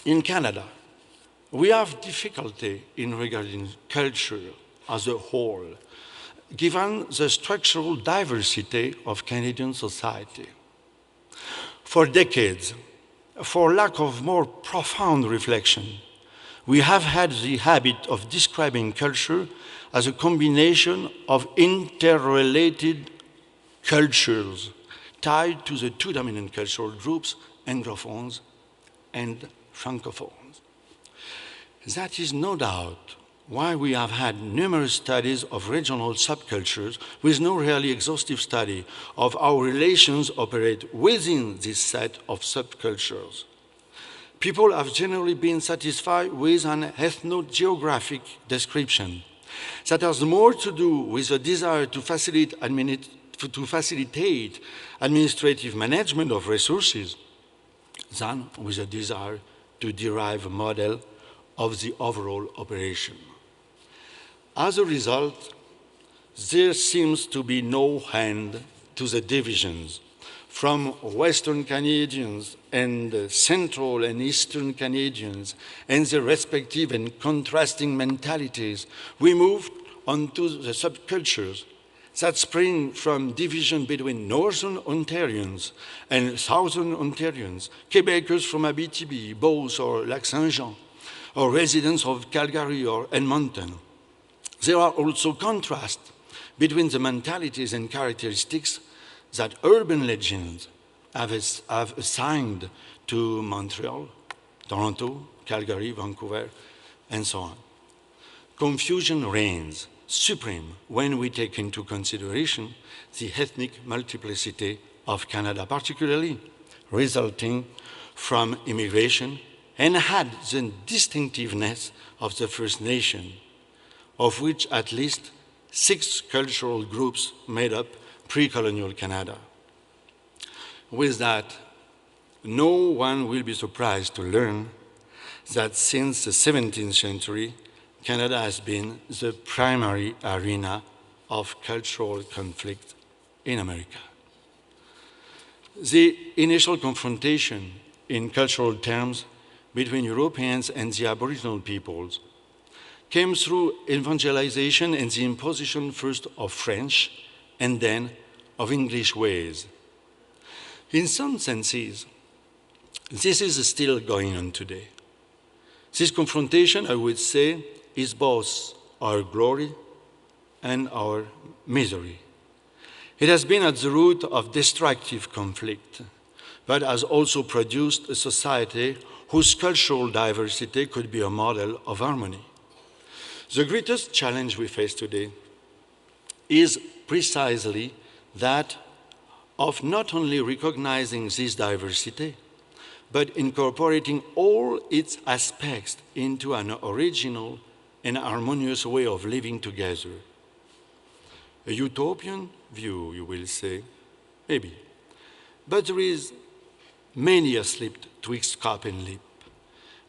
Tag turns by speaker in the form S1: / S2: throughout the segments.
S1: In Canada, we have difficulty in regarding culture as a whole, given the structural diversity of Canadian society. For decades, for lack of more profound reflection, we have had the habit of describing culture as a combination of interrelated cultures tied to the two dominant cultural groups, Anglophones and Francophones. That is no doubt why we have had numerous studies of regional subcultures with no really exhaustive study of how relations operate within this set of subcultures. People have generally been satisfied with an ethnogeographic description that has more to do with a desire to facilitate administrative management of resources than with a desire to derive a model of the overall operation. As a result, there seems to be no end to the divisions from Western Canadians and Central and Eastern Canadians and their respective and contrasting mentalities. We move on to the subcultures that spring from division between Northern Ontarians and Southern Ontarians, Quebecers from Abitibi, Beauce or Lac-Saint-Jean, or residents of Calgary or Edmonton. There are also contrasts between the mentalities and characteristics that urban legends have assigned to Montreal, Toronto, Calgary, Vancouver, and so on. Confusion reigns supreme when we take into consideration the ethnic multiplicity of Canada, particularly resulting from immigration, and had the distinctiveness of the First Nation, of which at least 6 cultural groups made up pre-colonial Canada. With that, no one will be surprised to learn that since the 17th century, Canada has been the primary arena of cultural conflict in America. The initial confrontation in cultural terms between Europeans and the Aboriginal peoples came through evangelization and the imposition first of French and then of English ways. In some senses, this is still going on today. This confrontation, I would say, is both our glory and our misery. It has been at the root of destructive conflict, but has also produced a society whose cultural diversity could be a model of harmony. The greatest challenge we face today is precisely that of not only recognizing this diversity, but incorporating all its aspects into an original and harmonious way of living together. A utopian view, you will say, maybe. But there is many a slipped twixt cup and lip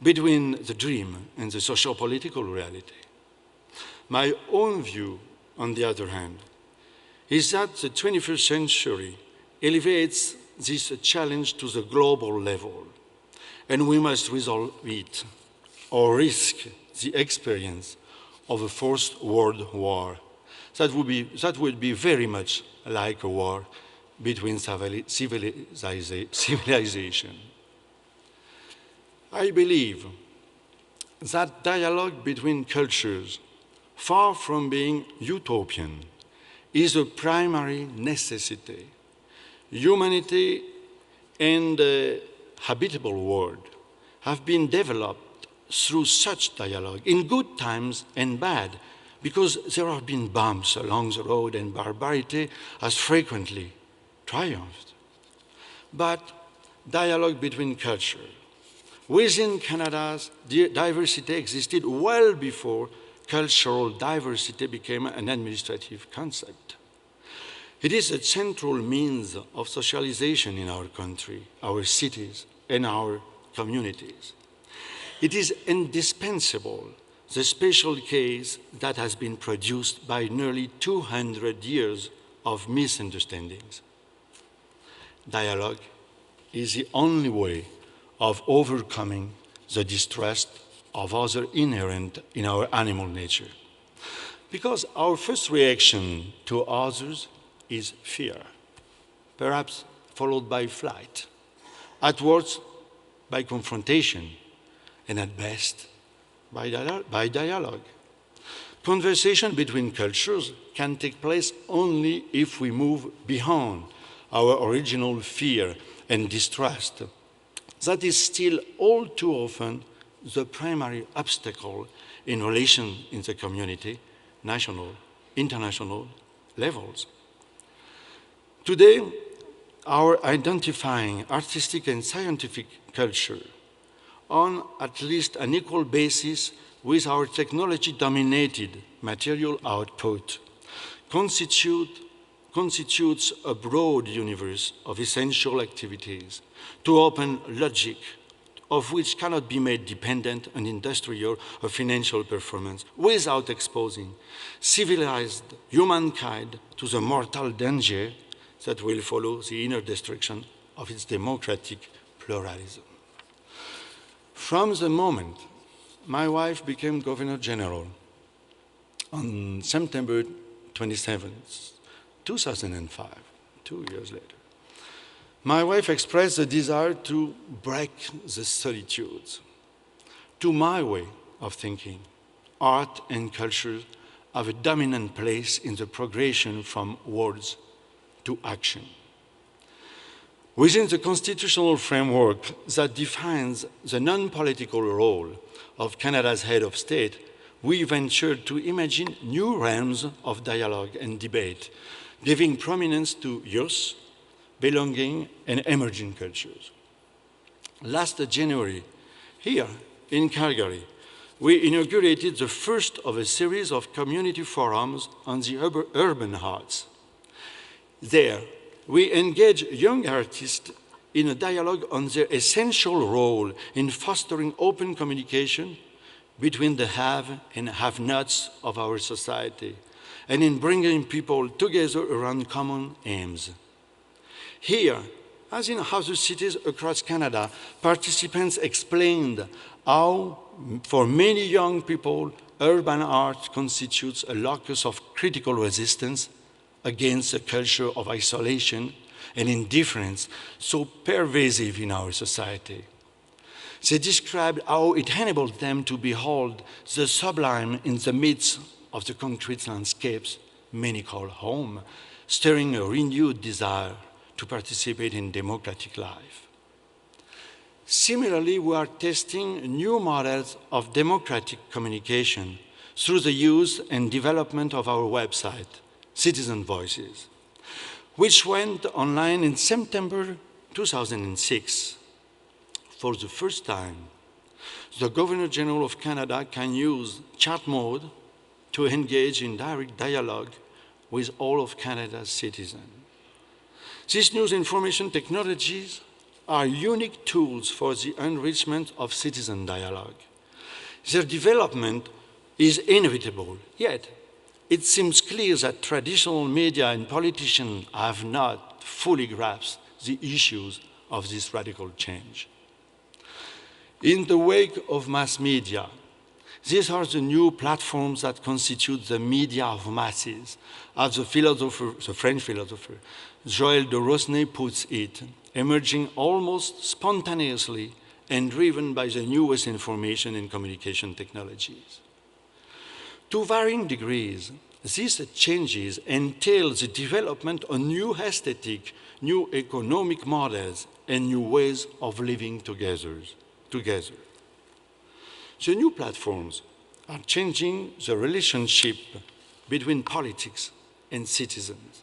S1: between the dream and the socio-political reality. My own view, on the other hand, is that the 21st century elevates this challenge to the global level, and we must resolve it or risk the experience of a fourth world war. That would be very much like a war between civilization. I believe that dialogue between cultures, far from being utopian, is a primary necessity. Humanity and the habitable world have been developed through such dialogue, in good times and bad, because there have been bumps along the road and barbarity has frequently triumphed. But dialogue between cultures, within Canada's diversity existed well before cultural diversity became an administrative concept. It is a central means of socialization in our country, our cities, and our communities. It is indispensable, the special case that has been produced by nearly 200 years of misunderstandings. Dialogue is the only way of overcoming the distrust of others inherent in our animal nature. Because our first reaction to others is fear, perhaps followed by flight, at worst by confrontation, and at best by dialogue. Conversation between cultures can take place only if we move beyond our original fear and distrust. That is still all too often the primary obstacle in relations in the community, national, international levels. Today, our identifying artistic and scientific culture on at least an equal basis with our technology-dominated material output constitutes a broad universe of essential activities to open logic, of which cannot be made dependent on industrial or financial performance without exposing civilized humankind to the mortal danger that will follow the inner destruction of its democratic pluralism. From the moment my wife became Governor General on September 27th, 2005, 2 years later, my wife expressed the desire to break the solitudes. To my way of thinking, art and culture have a dominant place in the progression from words to action. Within the constitutional framework that defines the non-political role of Canada's head of state, we ventured to imagine new realms of dialogue and debate, giving prominence to youth, belonging, and emerging cultures. Last January, here in Calgary, we inaugurated the first of a series of community forums on the urban arts. There, we engage young artists in a dialogue on their essential role in fostering open communication between the have and have-nots of our society, and in bringing people together around common aims. Here, as in other cities across Canada, participants explained how, for many young people, urban art constitutes a locus of critical resistance against a culture of isolation and indifference so pervasive in our society. They described how it enabled them to behold the sublime in the midst of the concrete landscapes many call home, stirring a renewed desire to participate in democratic life. Similarly, we are testing new models of democratic communication through the use and development of our website, Citizen Voices, which went online in September 2006. For the first time, the Governor General of Canada can use chat mode to engage in direct dialogue with all of Canada's citizens. These new information technologies are unique tools for the enrichment of citizen dialogue. Their development is inevitable, yet it seems clear that traditional media and politicians have not fully grasped the issues of this radical change. In the wake of mass media, these are the new platforms that constitute the media of masses, as the French philosopher Joël de Rosnay puts it, emerging almost spontaneously and driven by the newest information and communication technologies. To varying degrees, these changes entail the development of new aesthetic, new economic models, and new ways of living together. The new platforms are changing the relationship between politics and citizens.